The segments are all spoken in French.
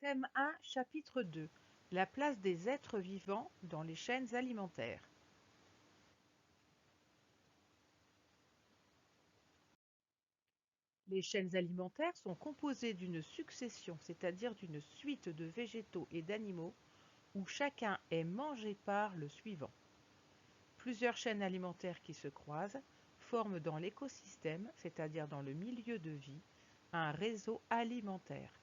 Thème 1, chapitre 2. La place des êtres vivants dans les chaînes alimentaires. Les chaînes alimentaires sont composées d'une succession, c'est-à-dire d'une suite de végétaux et d'animaux où chacun est mangé par le suivant. Plusieurs chaînes alimentaires qui se croisent forment dans l'écosystème, c'est-à-dire dans le milieu de vie, un réseau alimentaire.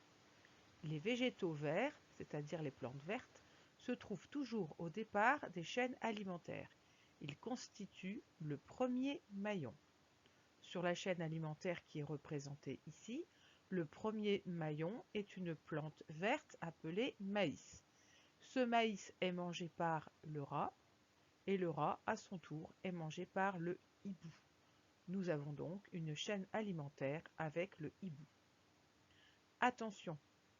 Les végétaux verts, c'est-à-dire les plantes vertes, se trouvent toujours au départ des chaînes alimentaires. Ils constituent le premier maillon. Sur la chaîne alimentaire qui est représentée ici, le premier maillon est une plante verte appelée maïs. Ce maïs est mangé par le rat et le rat, à son tour, est mangé par le hibou. Nous avons donc une chaîne alimentaire avec le hibou. Attention,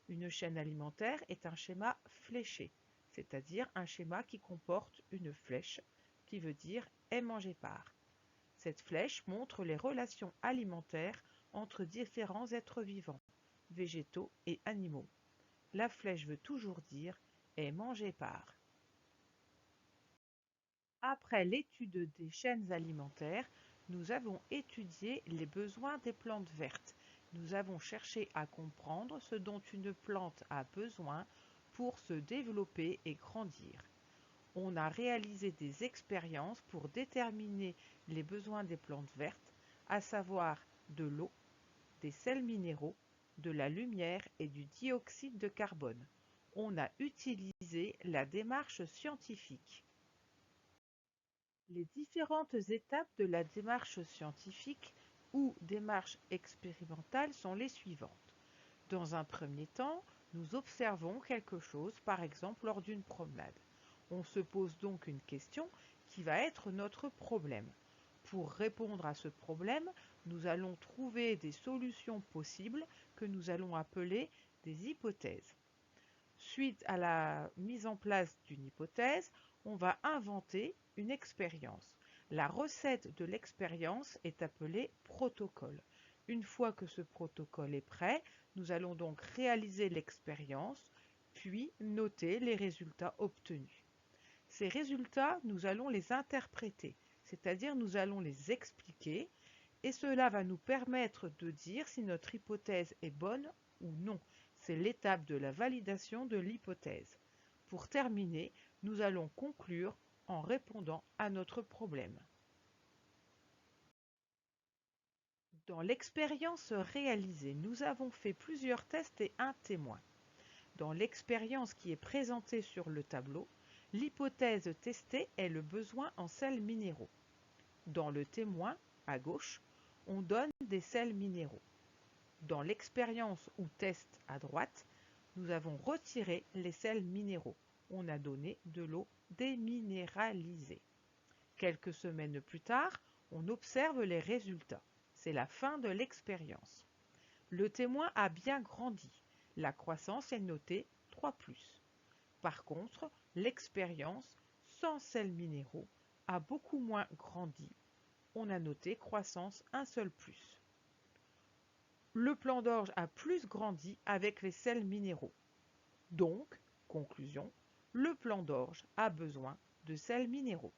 une chaîne alimentaire est un schéma fléché, c'est-à-dire un schéma qui comporte une flèche, qui veut dire est mangé par. Cette flèche montre les relations alimentaires entre différents êtres vivants, végétaux et animaux. La flèche veut toujours dire est mangé par. Après l'étude des chaînes alimentaires, nous avons étudié les besoins des plantes vertes. Nous avons cherché à comprendre ce dont une plante a besoin pour se développer et grandir. On a réalisé des expériences pour déterminer les besoins des plantes vertes, à savoir de l'eau, des sels minéraux, de la lumière et du dioxyde de carbone. On a utilisé la démarche scientifique. Les différentes étapes de la démarche scientifique ou démarche expérimentale sont les suivantes. Dans un premier temps, nous observons quelque chose, par exemple lors d'une promenade. On se pose donc une question qui va être notre problème. Pour répondre à ce problème, nous allons trouver des solutions possibles que nous allons appeler des hypothèses. Suite à la mise en place d'une hypothèse, on va inventer une expérience. La recette de l'expérience est appelée protocole. Une fois que ce protocole est prêt, nous allons donc réaliser l'expérience, puis noter les résultats obtenus. Ces résultats, nous allons les interpréter, c'est-à-dire nous allons les expliquer, et cela va nous permettre de dire si notre hypothèse est bonne ou non. C'est l'étape de la validation de l'hypothèse. Pour terminer, nous allons conclure en répondant à notre problème. Dans l'expérience réalisée, nous avons fait plusieurs tests et un témoin. Dans l'expérience qui est présentée sur le tableau, l'hypothèse testée est le besoin en sels minéraux. Dans le témoin, à gauche, on donne des sels minéraux. Dans l'expérience ou test à droite, nous avons retiré les sels minéraux. On a donné de l'eau déminéralisée. Quelques semaines plus tard, on observe les résultats. C'est la fin de l'expérience. Le témoin a bien grandi. La croissance est notée 3+. Par contre, l'expérience, sans sels minéraux, a beaucoup moins grandi. On a noté croissance un seul plus. Le plant d'orge a plus grandi avec les sels minéraux. Donc, conclusion, le plant d'orge a besoin de sels minéraux.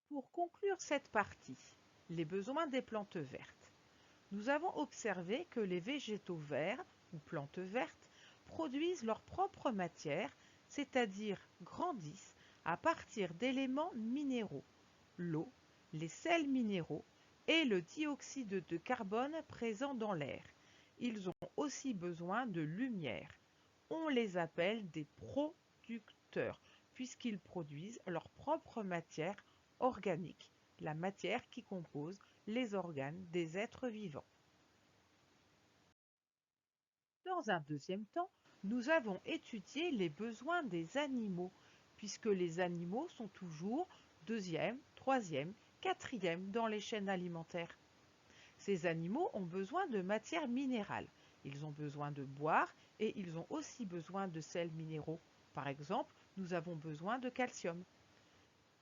Pour conclure cette partie, les besoins des plantes vertes, nous avons observé que les végétaux verts ou plantes vertes produisent leur propre matière, c'est-à-dire grandissent à partir d'éléments minéraux, l'eau, les sels minéraux et le dioxyde de carbone présent dans l'air. Ils ont aussi besoin de lumière. On les appelle des producteurs puisqu'ils produisent leur propre matière organique, la matière qui compose les organes des êtres vivants. Dans un deuxième temps, nous avons étudié les besoins des animaux, puisque les animaux sont toujours deuxième, troisième, quatrième dans les chaînes alimentaires. Ces animaux ont besoin de matières minérales. Ils ont besoin de boire et ils ont aussi besoin de sels minéraux. Par exemple, nous avons besoin de calcium.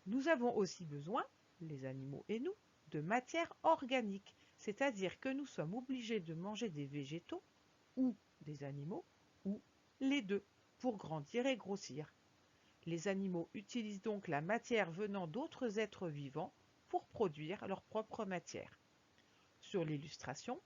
Nous avons aussi besoin, les animaux et nous, de matière organique, c'est-à-dire que nous sommes obligés de manger des végétaux ou des animaux, ou les deux, pour grandir et grossir. Les animaux utilisent donc la matière venant d'autres êtres vivants pour produire leur propre matière. Sur l'illustration,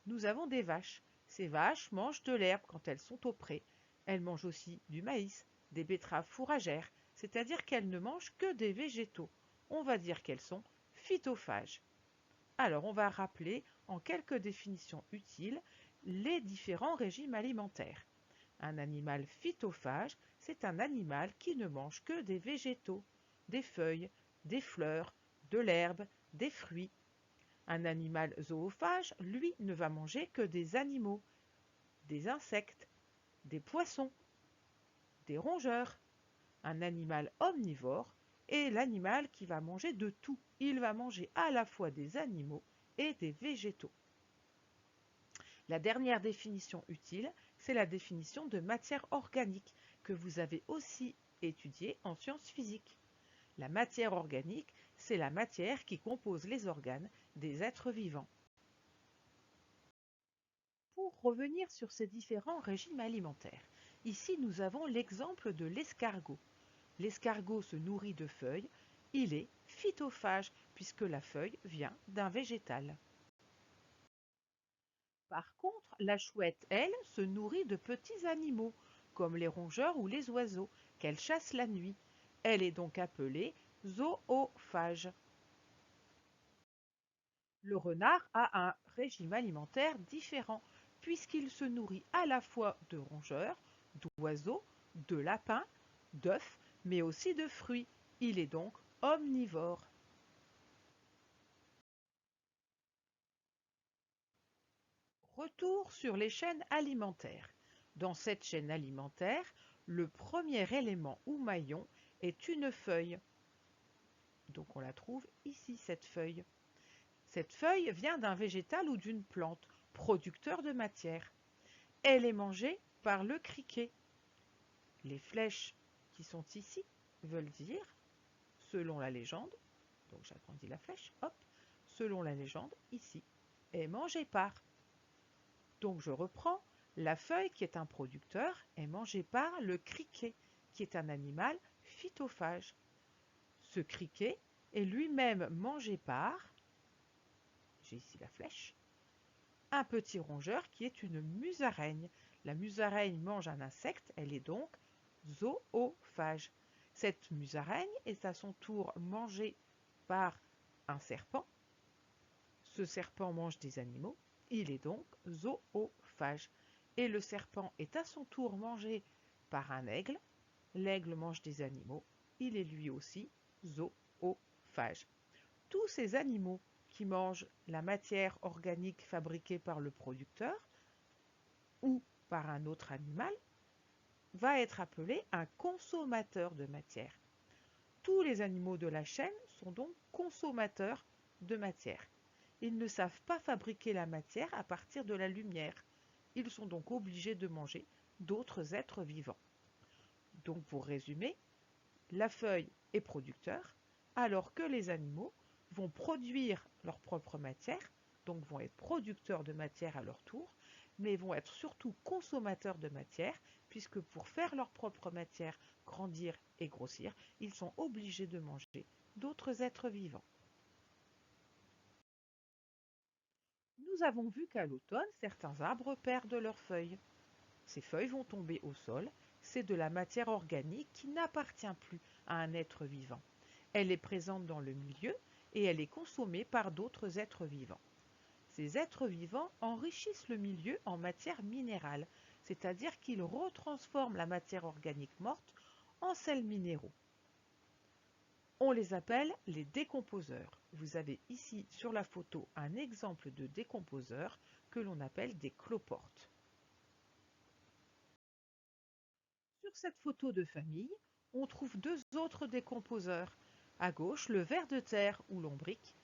nous avons des vaches. Ces vaches mangent de l'herbe quand elles sont au pré. Elles mangent aussi du maïs, des betteraves fourragères, c'est-à-dire qu'elles ne mangent que des végétaux. On va dire qu'elles sont phytophages. Alors, on va rappeler en quelques définitions utiles les différents régimes alimentaires. Un animal phytophage, c'est un animal qui ne mange que des végétaux, des feuilles, des fleurs, de l'herbe, des fruits. Un animal zoophage, lui, ne va manger que des animaux, des insectes, des poissons, des rongeurs. Un animal omnivore est l'animal qui va manger de tout. Il va manger à la fois des animaux et des végétaux. La dernière définition utile, c'est la définition de matière organique que vous avez aussi étudiée en sciences physiques. La matière organique, c'est la matière qui compose les organes des êtres vivants. Pour revenir sur ces différents régimes alimentaires, ici nous avons l'exemple de l'escargot. L'escargot se nourrit de feuilles, il est phytophage puisque la feuille vient d'un végétal. Par contre, la chouette, elle, se nourrit de petits animaux, comme les rongeurs ou les oiseaux, qu'elle chasse la nuit. Elle est donc appelée zoophage. Le renard a un régime alimentaire différent, puisqu'il se nourrit à la fois de rongeurs, d'oiseaux, de lapins, d'œufs, mais aussi de fruits. Il est donc omnivore. Retour sur les chaînes alimentaires. Dans cette chaîne alimentaire, le premier élément ou maillon est une feuille. Donc on la trouve ici, cette feuille. Cette feuille vient d'un végétal ou d'une plante, producteur de matière. Elle est mangée par le criquet. Les flèches qui sont ici veulent dire, selon la légende, donc j'agrandis la flèche, hop, selon la légende, ici, est mangée par. Donc je reprends, la feuille qui est un producteur est mangée par le criquet, qui est un animal phytophage. Ce criquet est lui-même mangé par, j'ai ici la flèche, un petit rongeur qui est une musaraigne. La musaraigne mange un insecte, elle est donc zoophage. Cette musaraigne est à son tour mangée par un serpent. Ce serpent mange des animaux, il est donc zoophage. Et le serpent est à son tour mangé par un aigle. L'aigle mange des animaux, il est lui aussi zoophage. Tous ces animaux qui mangent la matière organique fabriquée par le producteur ou par un autre animal va être appelé un consommateur de matière. Tous les animaux de la chaîne sont donc consommateurs de matière. Ils ne savent pas fabriquer la matière à partir de la lumière. Ils sont donc obligés de manger d'autres êtres vivants. Donc pour résumer, la feuille est producteur, alors que les animaux vont produire leur propre matière, donc vont être producteurs de matière à leur tour, mais vont être surtout consommateurs de matière, puisque pour faire leur propre matière, grandir et grossir, ils sont obligés de manger d'autres êtres vivants. Nous avons vu qu'à l'automne, certains arbres perdent leurs feuilles. Ces feuilles vont tomber au sol, c'est de la matière organique qui n'appartient plus à un être vivant. Elle est présente dans le milieu et elle est consommée par d'autres êtres vivants. Ces êtres vivants enrichissent le milieu en matière minérale, c'est-à-dire qu'ils retransforment la matière organique morte en sels minéraux. On les appelle les décomposeurs. Vous avez ici sur la photo un exemple de décomposeur que l'on appelle des cloportes. Sur cette photo de famille, on trouve deux autres décomposeurs. À gauche, le ver de terre ou lombric.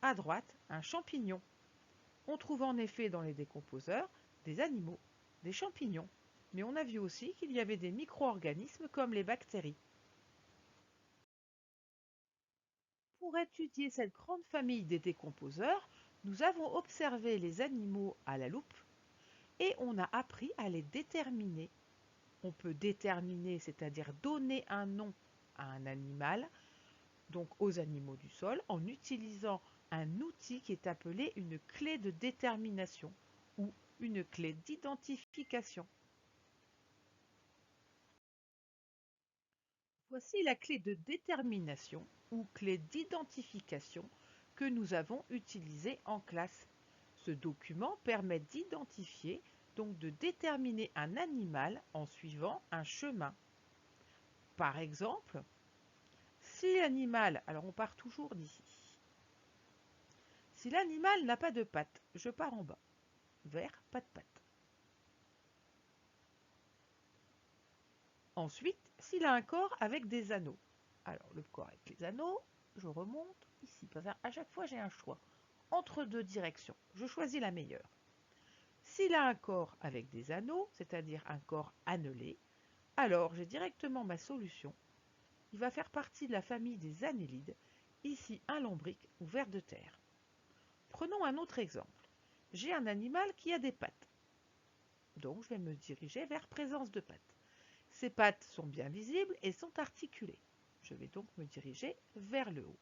À droite, un champignon. On trouve en effet dans les décomposeurs des animaux, des champignons, mais on a vu aussi qu'il y avait des micro-organismes comme les bactéries. Pour étudier cette grande famille des décomposeurs, Nous avons observé les animaux à la loupe et on a appris à les déterminer. On peut déterminer, c'est-à-dire donner un nom à un animal, donc aux animaux du sol, en utilisant un outil qui est appelé une clé de détermination ou une clé d'identification. Voici la clé de détermination ou clé d'identification que nous avons utilisée en classe. Ce document permet d'identifier, donc de déterminer un animal en suivant un chemin. Par exemple, si l'animal, alors on part toujours d'ici, si l'animal n'a pas de pattes, je pars en bas, vers pas de pattes. Ensuite, s'il a un corps avec des anneaux, alors le corps avec les anneaux, je remonte ici, parce qu'à chaque fois j'ai un choix entre deux directions, je choisis la meilleure. S'il a un corps avec des anneaux, c'est-à-dire un corps annelé, alors j'ai directement ma solution. Il va faire partie de la famille des annélides, ici un lombric ou ver de terre. Prenons un autre exemple. J'ai un animal qui a des pattes. Donc je vais me diriger vers présence de pattes. Ces pattes sont bien visibles et sont articulées. Je vais donc me diriger vers le haut.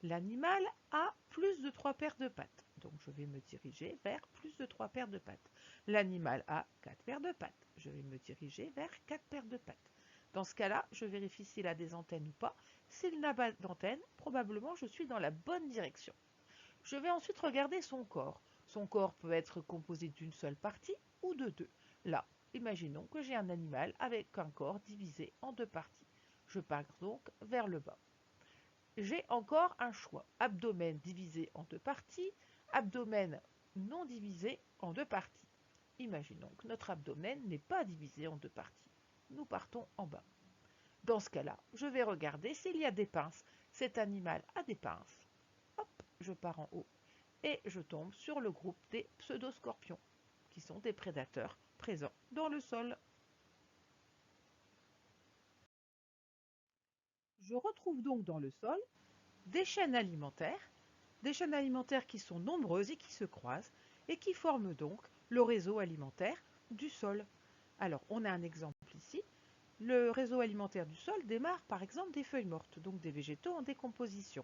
L'animal a plus de 3 paires de pattes. Donc je vais me diriger vers plus de 3 paires de pattes. L'animal a 4 paires de pattes. Je vais me diriger vers 4 paires de pattes. Dans ce cas-là, je vérifie s'il a des antennes ou pas. S'il n'a pas d'antennes, probablement je suis dans la bonne direction. Je vais ensuite regarder son corps. Son corps peut être composé d'une seule partie ou de deux. Là, imaginons que j'ai un animal avec un corps divisé en deux parties. Je pars donc vers le bas. J'ai encore un choix. Abdomen divisé en deux parties, abdomen non divisé en deux parties. Imaginons que notre abdomen n'est pas divisé en deux parties. Nous partons en bas. Dans ce cas-là, je vais regarder s'il y a des pinces. Cet animal a des pinces. Hop, je pars en haut et je tombe sur le groupe des pseudoscorpions, qui sont des prédateurs présents dans le sol. Je retrouve donc dans le sol des chaînes alimentaires qui sont nombreuses et qui se croisent et qui forment donc le réseau alimentaire du sol. Alors, on a un exemple ici. Le réseau alimentaire du sol démarre par exemple des feuilles mortes, donc des végétaux en décomposition.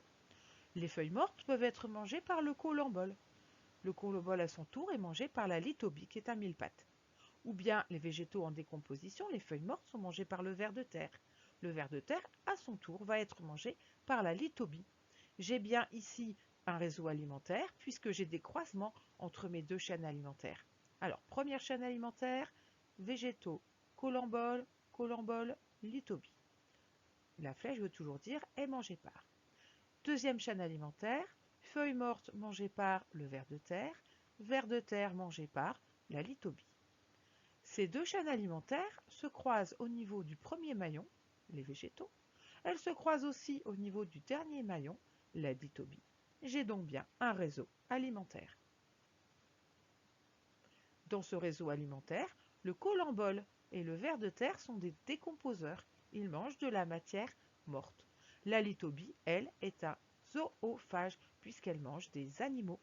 Les feuilles mortes peuvent être mangées par le colembole. Le colembole à son tour est mangé par la lithobie qui est un mille-pattes. Ou bien les végétaux en décomposition, les feuilles mortes sont mangées par le ver de terre. Le ver de terre, à son tour, va être mangé par la lithobie. J'ai bien ici un réseau alimentaire puisque j'ai des croisements entre mes deux chaînes alimentaires. Alors, première chaîne alimentaire, végétaux, colembole, lithobie. La flèche veut toujours dire est mangée par. Deuxième chaîne alimentaire, feuilles mortes mangées par le ver de terre mangé par la lithobie. Ces deux chaînes alimentaires se croisent au niveau du premier maillon, les végétaux. Elles se croisent aussi au niveau du dernier maillon, la lithobie. J'ai donc bien un réseau alimentaire. Dans ce réseau alimentaire, le colembole et le ver de terre sont des décomposeurs. Ils mangent de la matière morte. La lithobie, elle, est un zoophage puisqu'elle mange des animaux